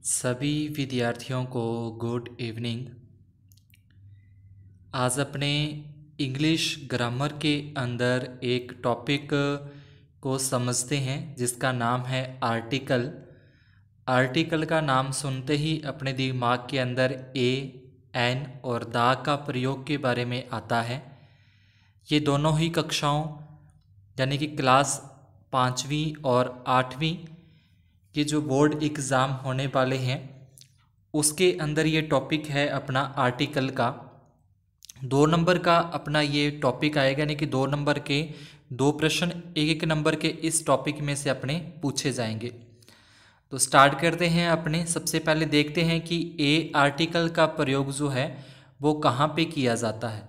सभी विद्यार्थियों को गुड इवनिंग। आज अपने इंग्लिश ग्रामर के अंदर एक टॉपिक को समझते हैं जिसका नाम है आर्टिकल। आर्टिकल का नाम सुनते ही अपने दिमाग के अंदर ए, एन और दा का प्रयोग के बारे में आता है। ये दोनों ही कक्षाओं यानी कि क्लास 5वीं और 8वीं के जो बोर्ड एग्ज़ाम होने वाले हैं उसके अंदर ये टॉपिक है अपना आर्टिकल का। 2 नंबर का अपना ये टॉपिक आएगा, यानी कि 2 नंबर के 2 प्रश्न एक नंबर के इस टॉपिक में से अपने पूछे जाएंगे। तो स्टार्ट करते हैं अपने। सबसे पहले देखते हैं कि ए आर्टिकल का प्रयोग जो है वो कहाँ पे किया जाता है।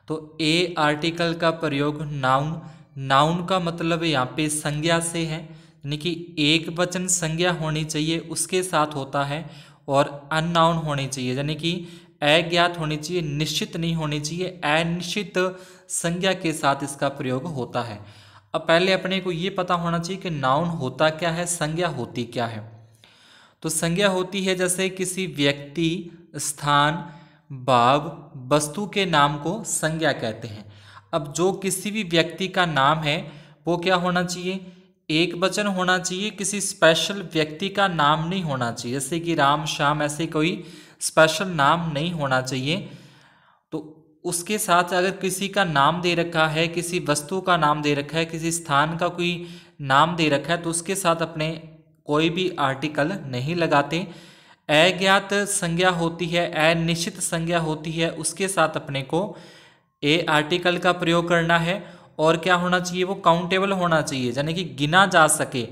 तो ए आर्टिकल का प्रयोग नाउन का मतलब यहाँ पे संज्ञा से है, यानी कि एक वचन संज्ञा होनी चाहिए उसके साथ होता है, और अननाउन होनी चाहिए यानी कि अज्ञात होनी चाहिए, निश्चित नहीं होनी चाहिए, अनिश्चित संज्ञा के साथ इसका प्रयोग होता है। अब पहले अपने को ये पता होना चाहिए कि नाउन होता क्या है, संज्ञा होती क्या है। तो संज्ञा होती है जैसे किसी व्यक्ति, स्थान, भाव, वस्तु के नाम को संज्ञा कहते हैं। अब जो किसी भी व्यक्ति का नाम है वो क्या होना चाहिए, एक वचन होना चाहिए, किसी स्पेशल व्यक्ति का नाम नहीं होना चाहिए, जैसे कि राम, श्याम, ऐसे कोई स्पेशल नाम नहीं होना चाहिए। तो उसके साथ अगर किसी का नाम दे रखा है, किसी वस्तु का नाम दे रखा है, किसी स्थान का कोई नाम दे रखा है, तो उसके साथ अपने कोई भी आर्टिकल नहीं लगाते। अज्ञात संज्ञा होती है, अनिश्चित संज्ञा होती है, उसके साथ अपने को ए आर्टिकल का प्रयोग करना है। और क्या होना चाहिए, वो काउंटेबल होना चाहिए, यानी कि गिना जा सके,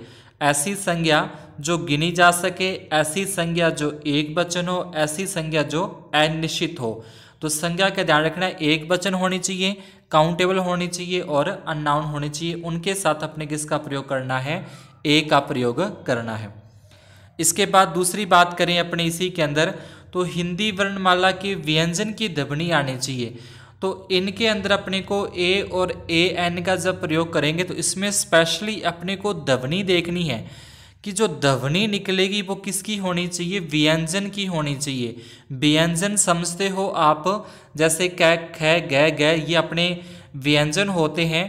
ऐसी संज्ञा जो गिनी जा सके, ऐसी संज्ञा जो एक वचन हो, ऐसी संज्ञा जो अनिश्चित हो। तो संज्ञा का ध्यान रखना है, एक वचन होनी चाहिए, काउंटेबल होनी चाहिए और अननाउन होनी चाहिए। उनके साथ अपने किसका प्रयोग करना है, ए का प्रयोग करना है। इसके बाद दूसरी बात करें अपने इसी के अंदर, तो हिंदी वर्णमाला के व्यंजन की ध्वनि आनी चाहिए। तो इनके अंदर अपने को ए और ए एन का जब प्रयोग करेंगे तो इसमें स्पेशली अपने को ध्वनि देखनी है कि जो ध्वनि निकलेगी वो किसकी होनी चाहिए, व्यंजन की होनी चाहिए। व्यंजन समझते हो आप, जैसे कै, ख, ग, ग, ये अपने व्यंजन होते हैं,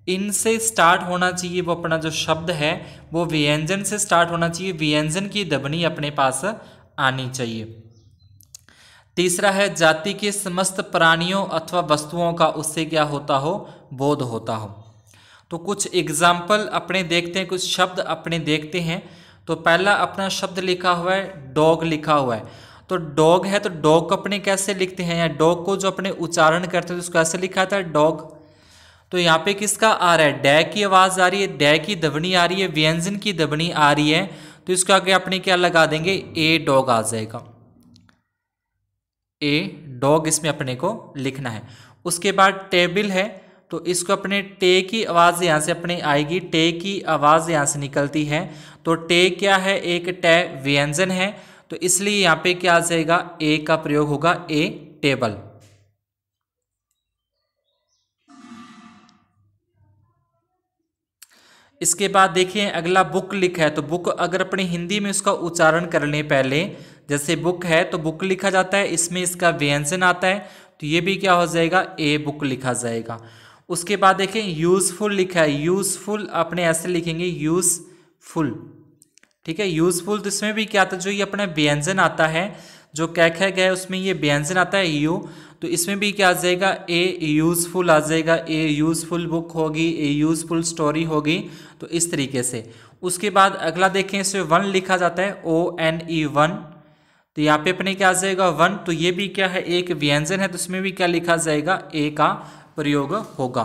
इनसे स्टार्ट होना चाहिए। वो अपना जो शब्द है वो व्यंजन से स्टार्ट होना चाहिए, व्यंजन की ध्वनि अपने पास आनी चाहिए। तीसरा है जाति के समस्त प्राणियों अथवा वस्तुओं का उससे क्या होता हो, बोध होता हो। तो कुछ एग्जाम्पल अपने देखते हैं, कुछ शब्द अपने देखते हैं। तो पहला अपना शब्द लिखा हुआ है डॉग लिखा हुआ है। तो डॉग है, तो डॉग को अपने कैसे लिखते हैं, या डॉग को जो अपने उच्चारण करते हैं उसको कैसे लिखा था, डॉग। तो यहाँ पे किसका आ रहा है, डै की आवाज़ आ रही है, डै की ध्वनि आ रही है, व्यंजन की ध्वनि आ रही है, तो इसको आगे अपने क्या लगा देंगे, ए डॉग आ जाएगा, ए डॉग इसमें अपने को लिखना है। उसके बाद टेबल है, तो इसको अपने टे की आवाज़ यहाँ से अपने आएगी, टे की आवाज़ यहाँ से निकलती है। तो टे क्या है, एक टे व्यंजन है, तो इसलिए यहाँ पे क्या आ जाएगा, ए का प्रयोग होगा, ए टेबल। इसके बाद देखिए अगला बुक लिखा है। तो बुक अगर अपने हिंदी में उसका उच्चारण कर लें पहले, जैसे बुक है तो बुक लिखा जाता है, इसमें इसका व्यंजन आता है, तो ये भी क्या हो जाएगा, ए बुक लिखा जाएगा। उसके बाद देखें यूजफुल लिखा है, यूजफुल अपने ऐसे लिखेंगे, यूजफुल, ठीक है, यूजफुल। तो इसमें भी क्या आता है, जो ये अपना व्यंजन आता है, जो कह गया उसमें ये व्यंजन आता है यू, तो इसमें भी क्या आ जाएगा, ए यूजफुल आ जाएगा, ए यूजफुल बुक होगी, ए यूजफुल स्टोरी होगी। तो इस तरीके से। उसके बाद अगला देखें, इसमें वन लिखा जाता है, ONE वन, तो यहाँ पे अपने क्या आ जाएगा, वन। तो ये भी क्या है, एक व्यंजन है, तो इसमें भी क्या लिखा जाएगा, ए का प्रयोग होगा।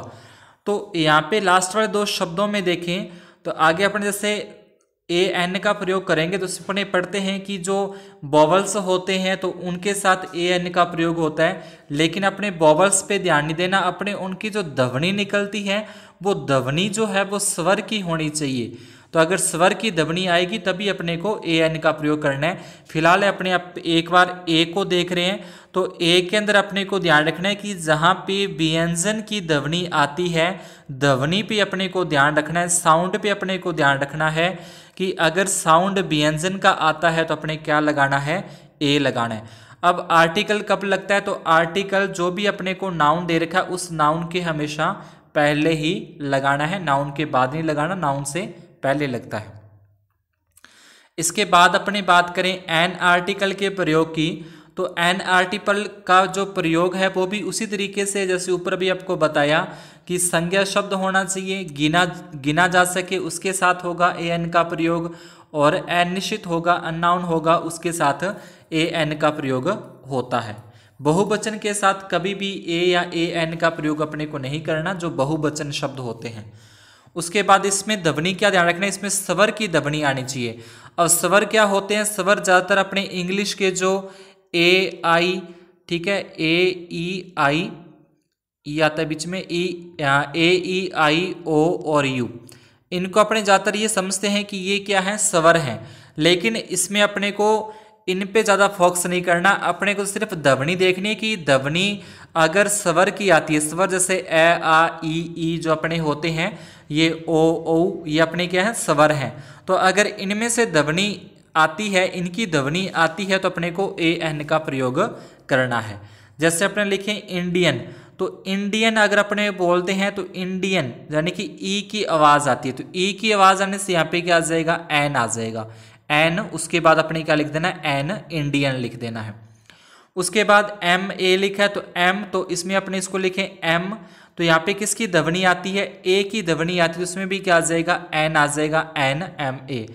तो यहाँ पे लास्ट वाले 2 शब्दों में देखें तो आगे अपने जैसे ए एन का प्रयोग करेंगे तो अपने पढ़ते हैं कि जो बॉवल्स होते हैं तो उनके साथ ए एन का प्रयोग होता है, लेकिन अपने बॉवल्स पे ध्यान नहीं देना, अपने उनकी जो ध्वनि निकलती है वो ध्वनि जो है वो स्वर की होनी चाहिए। तो अगर स्वर की ध्वनि आएगी तभी अपने को ए एन का प्रयोग करना है। फिलहाल अपने आप एक बार ए को देख रहे हैं, तो ए के अंदर अपने को ध्यान रखना है कि जहाँ पे व्यंजन की ध्वनि आती है, ध्वनि पे अपने को ध्यान रखना है, साउंड पे अपने को ध्यान रखना है कि अगर साउंड व्यंजन का आता है तो अपने क्या लगाना है, ए लगाना है। अब आर्टिकल कब लगता है, तो आर्टिकल जो भी अपने को नाउन दे रखा है उस नाउन के हमेशा पहले ही लगाना है, नाउन के बाद नहीं लगाना, नाउन से पहले लगता है। इसके बाद अपने बात करें एन आर्टिकल के प्रयोग की, तो एन आर्टिकल का जो प्रयोग है वो भी उसी तरीके से जैसे ऊपर भी आपको बताया कि संज्ञा शब्द होना चाहिए, गिना जा सके, उसके साथ होगा ए एन का प्रयोग, और अनिश्चित होगा, अननाउन होगा, उसके साथ ए एन का प्रयोग होता है। बहुवचन के साथ कभी भी ए या ए एन का प्रयोग अपने को नहीं करना, जो बहुवचन शब्द होते हैं। उसके बाद इसमें ध्वनि क्या ध्यान रखना है, इसमें स्वर की ध्वनि आनी चाहिए। अब स्वर क्या होते हैं, स्वर ज़्यादातर अपने इंग्लिश के जो ए आई, ठीक है, ए ई आई, ई आता है बीच में, ए ई आई ओ और यू, इनको अपने ज़्यादातर ये समझते हैं कि ये क्या है, स्वर हैं। लेकिन इसमें अपने को इन पे ज़्यादा फोकस नहीं करना, अपने को सिर्फ ध्वनि देखनी है कि ध्वनि अगर स्वर की आती है, स्वर जैसे ए आ ई जो अपने होते हैं, ये ओ ये अपने क्या है, स्वर हैं। तो अगर इनमें से ध्वनि आती है, इनकी ध्वनि आती है, तो अपने को ए एन का प्रयोग करना है। जैसे अपने लिखे इंडियन, तो इंडियन अगर अपने बोलते हैं तो इंडियन यानी कि ई की आवाज़ आती है, तो ई की आवाज़ आने से यहाँ पे क्या आ जाएगा, एन आ जाएगा, एन। उसके बाद अपने क्या लिख देना है, एन, इंडियन लिख देना है। उसके बाद एम ए लिखा है, तो एम, तो इसमें अपने इसको लिखें एम, तो यहाँ पे किसकी ध्वनि आती है, ए की ध्वनि आती है, तो उसमें भी क्या आ जाएगा, एन आ जाएगा, एन एम ए।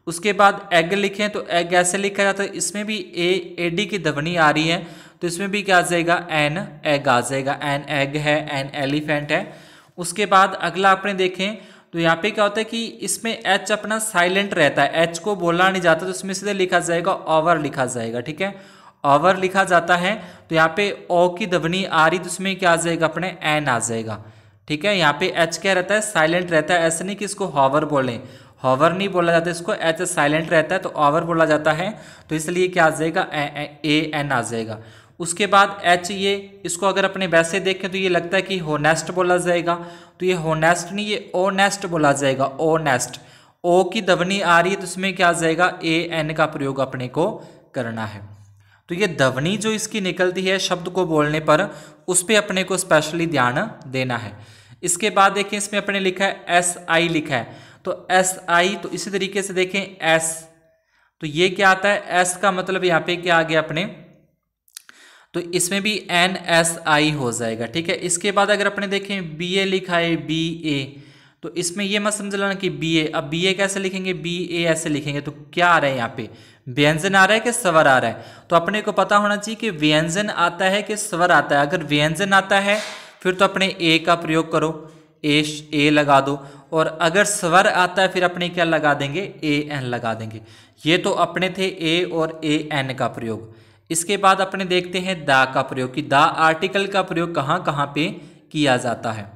उसके बाद एग लिखें, तो एग ऐसे लिखा जाता है, इसमें भी ए डी की ध्वनि आ रही है, तो इसमें भी क्या आ जाएगा, एन एग आ जाएगा, एन एग है, एन एलिफेंट है। उसके बाद अगला अपने देखें तो यहाँ पे क्या होता है कि इसमें एच अपना साइलेंट रहता है, एच को बोला नहीं जाता, तो इसमें सीधे लिखा जाएगा ओवर लिखा जाएगा, ठीक है, ओवर लिखा जाता है। तो यहाँ पे ओ की ध्वनि आ रही, तो उसमें क्या आ जाएगा, अपने एन आ जाएगा, ठीक है। यहाँ पे एच क्या रहता है, साइलेंट रहता है, ऐसे नहीं कि इसको हॉवर बोलें, हॉवर नहीं बोला जाता इसको, एच साइलेंट रहता है तो ओवर बोला जाता है, तो इसलिए क्या आ जाएगा, ए एन आ जाएगा। उसके बाद एच, ये इसको अगर अपने वैसे देखें तो ये लगता है कि होनेस्ट बोला जाएगा, तो ये होनेस्ट नहीं, ये ओनेस्ट बोला जाएगा, ओनेस्ट। ओ की ध्वनि आ रही है तो इसमें क्या आ जाएगा, ए एन का प्रयोग अपने को करना है। तो ये ध्वनि जो इसकी निकलती है शब्द को बोलने पर, उस पर अपने को स्पेशली ध्यान देना है। इसके बाद देखें इसमें अपने लिखा है एस आई लिखा है, तो एस आई, तो इसी तरीके से देखें एस, तो ये क्या आता है, एस का मतलब यहाँ पे क्या आ गया अपने, तो इसमें भी एन एस आई हो जाएगा, ठीक है। इसके बाद अगर अपने देखें बी ए लिखा है, बी ए, तो इसमें ये मत समझ लेना कि बी ए, अब बी ए कैसे लिखेंगे, बी ए ऐसे लिखेंगे, तो क्या आ रहा है यहाँ पे, व्यंजन आ रहा है कि स्वर आ रहा है, तो अपने को पता होना चाहिए कि व्यंजन आता है कि स्वर आता है। अगर व्यंजन आता है फिर तो अपने ए का प्रयोग करो, ए लगा दो, और अगर स्वर आता है फिर अपने क्या लगा देंगे, ए एन लगा देंगे। ये तो अपने थे ए और ए एन का प्रयोग। इसके बाद अपने देखते हैं दा का प्रयोग, कि दा आर्टिकल का प्रयोग कहाँ कहाँ पे किया जाता है।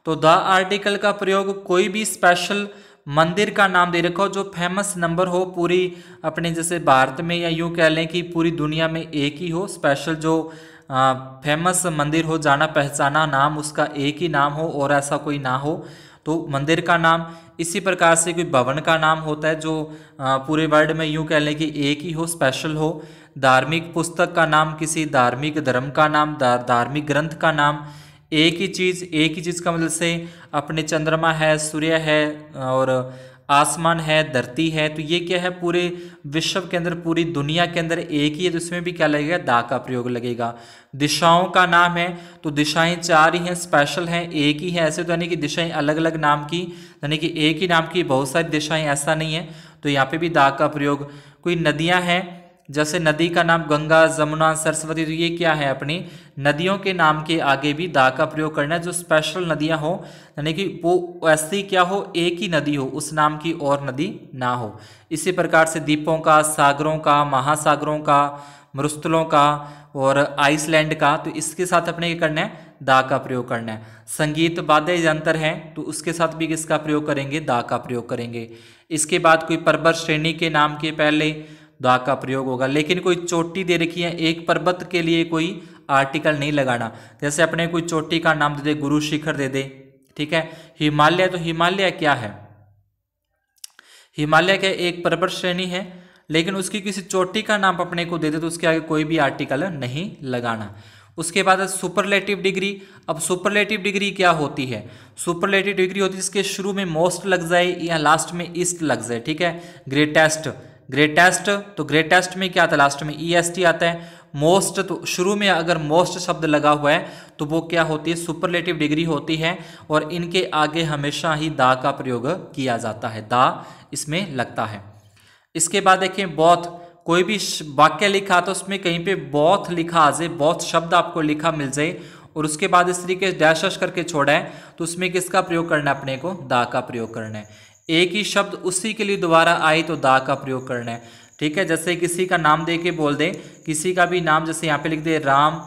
तो दा आर्टिकल का प्रयोग कोई भी स्पेशल मंदिर का नाम दे रखा हो जो फेमस नंबर हो पूरी अपने जैसे भारत में, या यूँ कह लें कि पूरी दुनिया में एक ही हो, स्पेशल जो फेमस मंदिर हो, जाना पहचाना नाम उसका एक ही नाम हो और ऐसा कोई ना हो, तो मंदिर का नाम। इसी प्रकार से कोई भवन का नाम होता है जो पूरे वर्ल्ड में यूँ कह लें कि एक ही हो, स्पेशल हो। धार्मिक पुस्तक का नाम, किसी धार्मिक धर्म का नाम, धार्मिक ग्रंथ का नाम। एक ही चीज़ का मतलब से अपने चंद्रमा है, सूर्य है और आसमान है, धरती है, तो ये क्या है, पूरे विश्व के अंदर, पूरी दुनिया के अंदर एक ही है, तो इसमें भी क्या लगेगा, दा का प्रयोग लगेगा। दिशाओं का नाम है, तो दिशाएं 4 ही हैं, स्पेशल हैं, एक ही है, ऐसे तो यानी कि दिशाएं अलग अलग नाम की, यानी कि एक ही नाम की बहुत सारी दिशाएं, ऐसा नहीं है, तो यहाँ पे भी दा का प्रयोग। कोई नदियाँ हैं, जैसे नदी का नाम गंगा, जमुना, सरस्वती, तो ये क्या है, अपनी नदियों के नाम के आगे भी दा का प्रयोग करना है, जो स्पेशल नदियां हो, यानी कि वो ऐसी क्या हो, एक ही नदी हो, उस नाम की और नदी ना हो। इसी प्रकार से द्वीपों का, सागरों का, महासागरों का, मरुस्थलों का और आइसलैंड का, तो इसके साथ अपने क्या करना है, दा का प्रयोग करना है। संगीत वाद्य यंत्र हैं तो उसके साथ भी किसका प्रयोग करेंगे, दा का प्रयोग करेंगे। इसके बाद कोई पर्वत श्रेणी के नाम के पहले दा का प्रयोग होगा, लेकिन कोई चोटी दे रखी है, एक पर्वत के लिए कोई आर्टिकल नहीं लगाना। जैसे अपने कोई चोटी का नाम दे दे, गुरु शिखर दे दे, ठीक है। हिमालय, तो हिमालय क्या है, हिमालय का एक पर्वत श्रेणी है, लेकिन उसकी किसी चोटी का नाम अपने को दे दे तो उसके आगे कोई भी आर्टिकल नहीं लगाना। उसके बाद सुपरलेटिव डिग्री। अब सुपरलेटिव डिग्री क्या होती है? सुपरलेटिव डिग्री होती है जिसके शुरू में मोस्ट लग जाए या लास्ट में ईस्ट लग जाए, ठीक है। ग्रेटेस्ट, ग्रेटेस्ट, तो ग्रेटेस्ट में क्या आता है? लास्ट में EST आता है। मोस्ट, तो शुरू में अगर मोस्ट शब्द लगा हुआ है तो वो क्या होती है? सुपरलेटिव डिग्री होती है, और इनके आगे हमेशा ही दा का प्रयोग किया जाता है, दा इसमें लगता है। इसके बाद देखिए बोथ, कोई भी वाक्य लिखा तो उसमें कहीं पे बोथ लिखा आ जाए, बोथ शब्द आपको लिखा मिल जाए, और उसके बाद इस तरीके डैश करके छोड़ा है तो उसमें किसका प्रयोग करना है? अपने को दा का प्रयोग करना है। एक ही शब्द उसी के लिए दोबारा आए तो दा का प्रयोग करना है, ठीक है। जैसे किसी का नाम दे के बोल दे, किसी का भी नाम, जैसे यहाँ पे लिख दे राम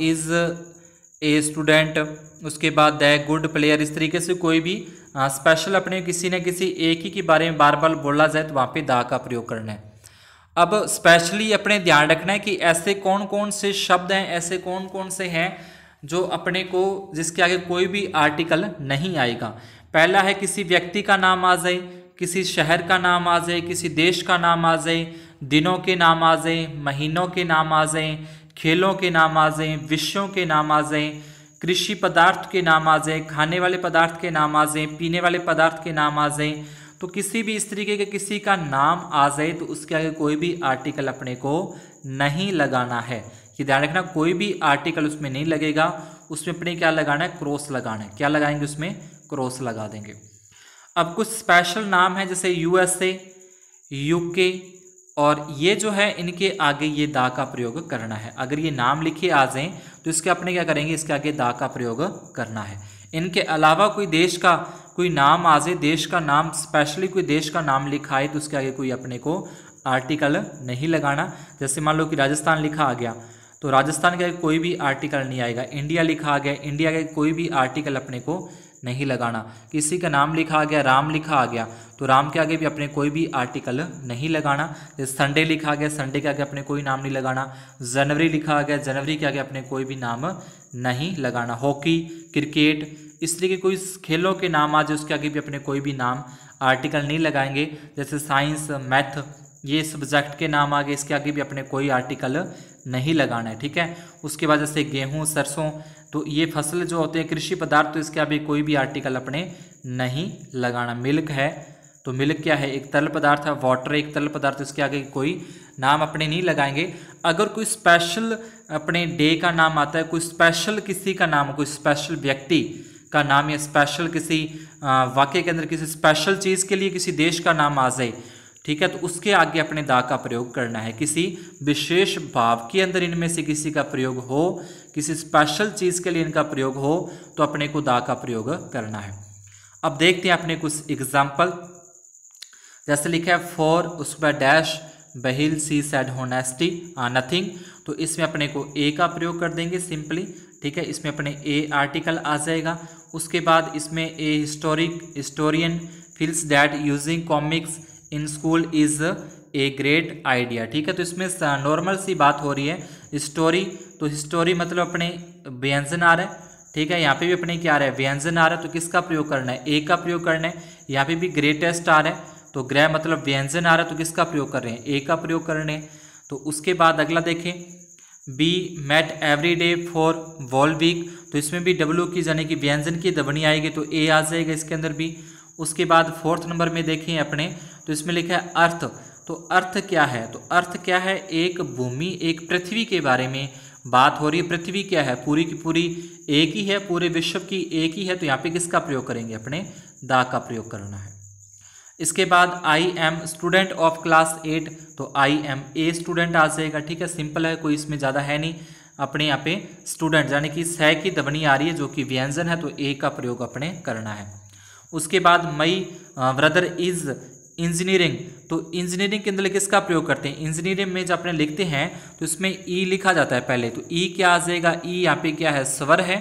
इज ए स्टूडेंट, उसके बाद द गुड प्लेयर, इस तरीके से कोई भी स्पेशल अपने किसी न किसी एक ही के बारे में बार बार बोला जाए तो वहाँ पे दा का प्रयोग करना है। अब स्पेशली अपने ध्यान रखना है कि ऐसे कौन कौन से शब्द हैं, ऐसे कौन कौन से हैं जो अपने को जिसके आगे कोई भी आर्टिकल नहीं आएगा। पहला है किसी व्यक्ति का नाम आ जाए, किसी शहर का नाम आ जाए, किसी देश का नाम आ जाए, दिनों के नाम आ जाए, महीनों के नाम आ जाए, खेलों के नाम आ जाए, विषयों के नाम आ जाए, कृषि पदार्थ के नाम आ जाए, खाने वाले पदार्थ के नाम आ जाए, पीने वाले पदार्थ के नाम आ जाए, तो किसी भी इस तरीके के किसी का नाम आ जाए तो उसके आगे कोई भी आर्टिकल अपने को नहीं लगाना है। ये ध्यान रखना, कोई भी आर्टिकल उसमें नहीं लगेगा, उसमें अपने क्या लगाना है? क्रॉस लगाना है। क्या लगाएंगे? उसमें क्रॉस लगा देंगे। अब कुछ स्पेशल नाम है जैसे USA, UK, और ये जो है इनके आगे ये दा का प्रयोग करना है। अगर ये नाम लिखे आ जाएं तो इसके अपने क्या करेंगे? इसके आगे दा का प्रयोग करना है। इनके अलावा कोई देश का कोई नाम आ जाए, देश का नाम, स्पेशली कोई देश का नाम लिखा है तो उसके आगे कोई अपने को आर्टिकल नहीं लगाना। जैसे मान लो कि राजस्थान लिखा आ गया तो राजस्थान के आगे कोई भी आर्टिकल नहीं आएगा। इंडिया लिखा आ गया, इंडिया के कोई भी आर्टिकल अपने को नहीं लगाना। किसी का नाम लिखा आ गया, राम लिखा आ गया तो राम के आगे भी अपने कोई भी आर्टिकल नहीं लगाना। जैसे संडे लिखा आ गया, संडे के आगे अपने कोई नाम नहीं लगाना। जनवरी लिखा आ गया, जनवरी के आगे अपने कोई भी नाम नहीं लगाना। हॉकी, क्रिकेट, इस तरीके कोई खेलों के नाम आ जाए उसके आगे भी अपने कोई भी नाम आर्टिकल नहीं लगाएंगे। जैसे साइंस, मैथ, ये सब्जेक्ट के नाम आ गए, इसके आगे भी अपने कोई आर्टिकल नहीं लगाना है, ठीक है। उसके बाद जैसे गेहूँ, सरसों, तो ये फसल जो होते हैं कृषि पदार्थ, तो इसके आगे कोई भी आर्टिकल अपने नहीं लगाना। मिल्क है तो मिल्क क्या है? एक तरल पदार्थ है। वाटर एक तरल पदार्थ, इसके आगे कोई नाम अपने नहीं लगाएंगे। अगर कोई स्पेशल अपने डे का नाम आता है, कोई स्पेशल किसी का नाम, कोई स्पेशल व्यक्ति का नाम या स्पेशल किसी वाक्य के अंदर किसी स्पेशल चीज़ के लिए किसी देश का नाम आ जाए, ठीक है, तो उसके आगे अपने दा का प्रयोग करना है। किसी विशेष भाव के अंदर इनमें से किसी का प्रयोग हो, किसी स्पेशल चीज़ के लिए इनका प्रयोग हो तो अपने को दा का प्रयोग करना है। अब देखते हैं अपने कुछ एग्जाम्पल। जैसे लिखा है फॉर, उसके बाद डैश, बहिल, सी सेड होनेस्टी, नथिंग, तो इसमें अपने को ए का प्रयोग कर देंगे सिंपली, ठीक है। इसमें अपने ए आर्टिकल आ जाएगा। उसके बाद इसमें a historian feels that using comics in school is a great idea, ठीक है। तो इसमें नॉर्मल सी बात हो रही है। स्टोरी, तो हिस्टोरी मतलब अपने व्यंजन आ रहा है, ठीक है। यहाँ पे भी अपने क्या आ रहा है? व्यंजन आ रहा है, तो किसका प्रयोग करना है? ए का प्रयोग करना है। यहाँ पे भी ग्रेटेस्ट आ रहा है तो ग्रे मतलब व्यंजन आ रहा है, तो किसका प्रयोग कर रहे हैं? ए का प्रयोग कर रहे हैं। तो उसके बाद अगला देखें, be met every day for wall week, तो इसमें भी डब्ल्यू की यानी कि व्यंजन की ध्वनि आएगी तो ए आ जाएगा इसके अंदर भी। उसके बाद फोर्थ नंबर में देखें अपने, तो इसमें लिखा है अर्थ, तो अर्थ क्या है? तो अर्थ क्या है? एक भूमि, एक पृथ्वी के बारे में बात हो रही है। पृथ्वी क्या है? पूरी की पूरी एक ही है, पूरे विश्व की एक ही है, तो यहाँ पे किसका प्रयोग करेंगे? अपने दा का प्रयोग करना है। इसके बाद I am student of class 8, तो आई एम ए स्टूडेंट आ जाएगा, ठीक है। सिंपल है, कोई इसमें ज़्यादा है नहीं। अपने यहाँ पे स्टूडेंट यानी कि सह की ध्वनि आ रही है जो कि व्यंजन है, तो ए का प्रयोग अपने करना है। उसके बाद मई ब्रदर इज इंजीनियरिंग, तो इंजीनियरिंग के अंदर किसका प्रयोग करते हैं? इंजीनियरिंग में जब अपने लिखते हैं तो इसमें ई लिखा जाता है पहले, तो ई क्या आ जाएगा? ई यहाँ पे क्या है? स्वर है,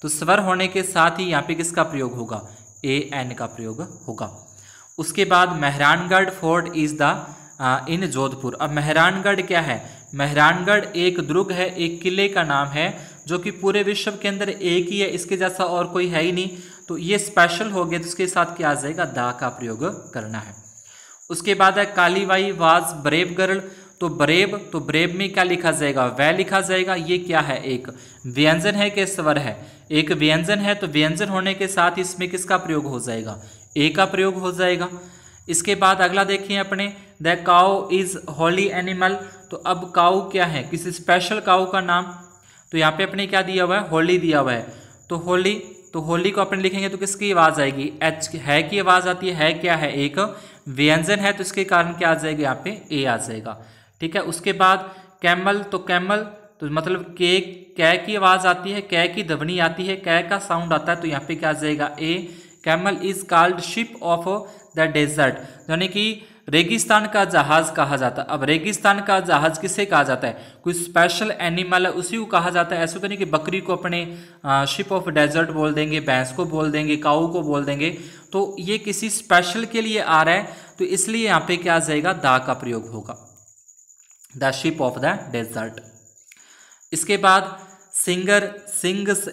तो स्वर होने के साथ ही यहाँ पे किसका प्रयोग होगा? ए एन का प्रयोग होगा। उसके बाद Mehrangarh fort is the in Jodhpur. अब मेहरानगढ़ क्या है? मेहरानगढ़ एक दुर्ग है, एक किले का नाम है जो कि पूरे विश्व के अंदर एक ही है, इसके जैसा और कोई है ही नहीं, तो ये स्पेशल हो गया, तो इसके साथ क्या आ जाएगा? दा का प्रयोग करना है। उसके बाद है Kali Bai was brave girl, तो ब्रेव में क्या लिखा जाएगा, वह लिखा जाएगा। ये क्या है, एक व्यंजन है कि स्वर है, एक व्यंजन है, तो व्यंजन होने के साथ इसमें किसका प्रयोग हो जाएगा, ए का प्रयोग हो जाएगा। इसके बाद अगला देखिए अपने, the cow is Holi animal, तो अब काउ क्या है, किसी स्पेशल काउ का नाम, तो यहाँ पे अपने क्या दिया हुआ है, होली दिया हुआ है, तो होली को अपने लिखेंगे तो किसकी आवाज़ आएगी, एच है की आवाज़ आती है क्या है, एक व्यंजन है, तो इसके कारण क्या आ जाएगा, यहाँ पे ए आ जाएगा। ठीक है। उसके बाद कैमल, तो कैमल तो मतलब के कै की आवाज़ आती है, कै की ध्वनि आती है, कै का साउंड आता है, तो यहाँ पे क्या आ जाएगा, A. Camel is called ship of the desert, यानी कि रेगिस्तान का जहाज कहा जाता है। अब रेगिस्तान का जहाज किसे कहा जाता है, कोई स्पेशल एनिमल है उसी को कहा जाता है। ऐसा तो नहीं कि बकरी को अपने शिप ऑफ डेजर्ट बोल देंगे, भैंस को बोल देंगे, काऊ को बोल देंगे, तो ये किसी स्पेशल के लिए आ रहा है, तो इसलिए यहाँ पे क्या आ जाएगा, दा का प्रयोग होगा, the ship of the desert. इसके बाद सिंगर सिंग्स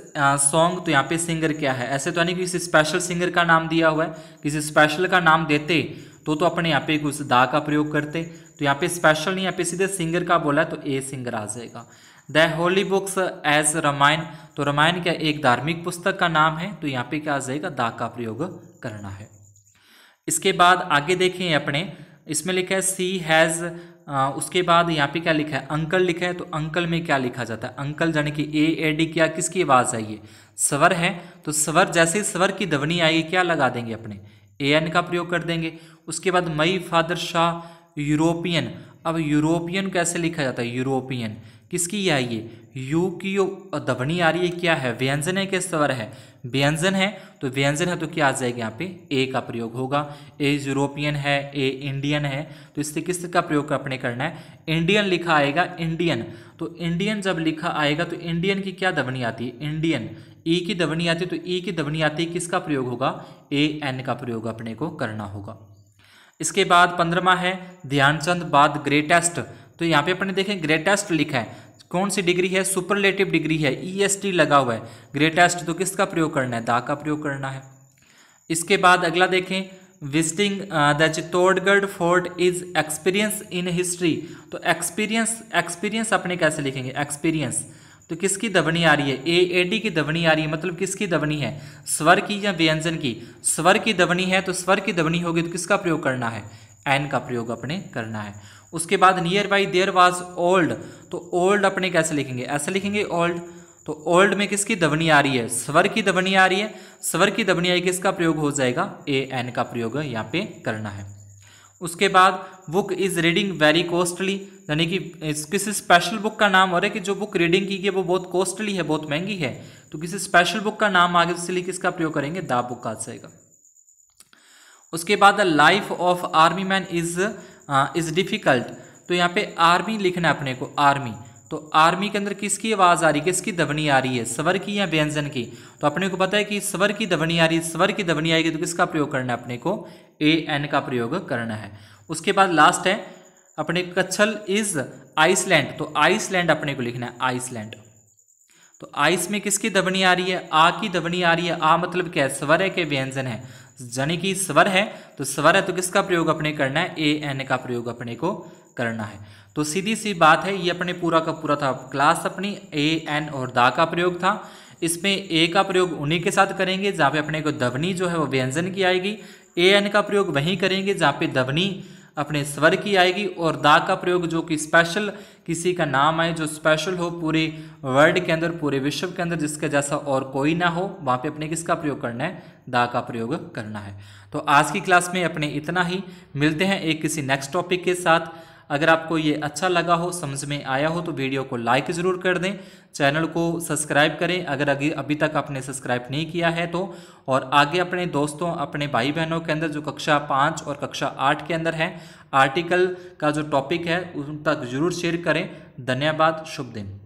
सॉन्ग, तो यहाँ पे सिंगर क्या है, ऐसे तो नहीं किसी स्पेशल सिंगर का नाम दिया हुआ है, किसी स्पेशल का नाम देते तो अपने यहाँ पे कुछ दा का प्रयोग करते, तो यहाँ पे स्पेशल नहीं, यहाँ पे सीधे सिंगर का बोला है, तो ए सिंगर आ जाएगा। The holy books as Ramayana, तो रामायण क्या एक धार्मिक पुस्तक का नाम है, तो यहाँ पे क्या आ जाएगा, दा का प्रयोग करना है। इसके बाद आगे देखें अपने, इसमें लिखा है सी हैज़, उसके बाद यहाँ पे क्या लिखा है, अंकल लिखा है, तो अंकल में क्या लिखा जाता है, अंकल यानी कि ए एडी क्या किसकी आवाज़ आई है, स्वर है, तो स्वर जैसे स्वर की ध्वनि आएगी क्या लगा देंगे अपने, ए एन का प्रयोग कर देंगे। उसके बाद मई फादर शाह यूरोपियन, अब यूरोपियन कैसे लिखा जाता है, यूरोपियन किसकी है, ये यू की ध्वनि आ रही है, क्या है, व्यंजन है कि स्वर है, व्यंजन है, तो व्यंजन है तो क्या आ जाएगा, यहाँ पे ए का प्रयोग होगा। ए यूरोपियन है, ए इंडियन है, तो इससे किस का प्रयोग अपने करना है, इंडियन लिखा आएगा, इंडियन, तो इंडियन जब लिखा आएगा तो इंडियन की क्या ध्वनि आती है, इंडियन, ई की ध्वनि आती है, तो ई की ध्वनि आती है, किसका प्रयोग होगा, ए एन का प्रयोग अपने को करना होगा। इसके बाद 15वां है ध्यानचंद बाद ग्रेटेस्ट, तो यहाँ पे अपने देखें ग्रेटेस्ट लिखा है, कौन सी डिग्री है, सुपरलेटिव डिग्री है, ईएसटी लगा हुआ है, ग्रेटेस्ट, तो किसका प्रयोग करना है, दा का प्रयोग करना है। इसके बाद अगला देखें, visiting the Chittorgarh fort is experience in history, तो एक्सपीरियंस अपने कैसे लिखेंगे, एक्सपीरियंस, तो किसकी ध्वनि आ रही है, ए एडी की ध्वनि आ रही है, मतलब किसकी ध्वनि है, स्वर की या व्यंजन की, स्वर की ध्वनि है, तो स्वर की ध्वनि होगी तो किसका प्रयोग करना है, एन का प्रयोग अपने करना है। उसके बाद near by there was old, तो ओल्ड अपने कैसे लिखेंगे, ऐसे लिखेंगे ओल्ड, तो ओल्ड में किसकी ध्वनि आ रही है, स्वर की ध्वनि आ रही है, स्वर की ध्वनि आई, किसका प्रयोग हो जाएगा, ए एन का प्रयोग यहाँ पे करना है। उसके बाद book is reading very costly, यानी कि किसी स्पेशल बुक का नाम हो रहा है कि जो बुक रीडिंग की गई वो बहुत कॉस्टली है, बहुत महंगी है, तो किसी स्पेशल बुक का नाम आगे इसलिए किसका प्रयोग करेंगे, द बुक आ जाएगा। उसके बाद the life of army man is difficult, तो यहाँ पे आर्मी लिखना है अपने को, आर्मी, तो आर्मी के अंदर किसकी आवाज़ आ रही है, किसकी ध्वनि आ रही है, स्वर की या व्यंजन की, तो अपने को पता है कि स्वर की ध्वनि आ रही है, स्वर की ध्वनि आएगी तो किसका प्रयोग करना है, अपने को ए एन का प्रयोग करना है। उसके बाद लास्ट है अपने कच्छल इज आइसलैंड, तो आइसलैंड अपने को लिखना है, आइसलैंड, तो आइस में किसकी ध्वनि आ रही है, आ की ध्वनि आ रही है, आ मतलब क्या है, स्वर है कि व्यंजन है, यानी कि स्वर है, तो स्वर है तो किसका प्रयोग अपने करना है, ए एन का प्रयोग अपने को करना है। तो सीधी सी बात है, ये अपने पूरा का पूरा था क्लास अपनी, ए एन और दा का प्रयोग था। इसमें ए का प्रयोग उन्हीं के साथ करेंगे जहाँ पे अपने को ध्वनि जो है वो व्यंजन की आएगी, ए एन का प्रयोग वहीं करेंगे जहाँ पे ध्वनि अपने स्वर की आएगी, और दा का प्रयोग जो कि स्पेशल किसी का नाम आए, जो स्पेशल हो पूरे वर्ल्ड के अंदर, पूरे विश्व के अंदर, जिसके जैसा और कोई ना हो, वहाँ पे अपने किसका प्रयोग करना है, दा का प्रयोग करना है। तो आज की क्लास में अपने इतना ही, मिलते हैं एक किसी नेक्स्ट टॉपिक के साथ। अगर आपको ये अच्छा लगा हो, समझ में आया हो, तो वीडियो को लाइक ज़रूर कर दें, चैनल को सब्सक्राइब करें अगर अभी तक आपने सब्सक्राइब नहीं किया है तो, और आगे अपने दोस्तों, अपने भाई बहनों के अंदर जो कक्षा 5 और कक्षा 8 के अंदर है, आर्टिकल का जो टॉपिक है उन तक जरूर शेयर करें। धन्यवाद, शुभ दिन।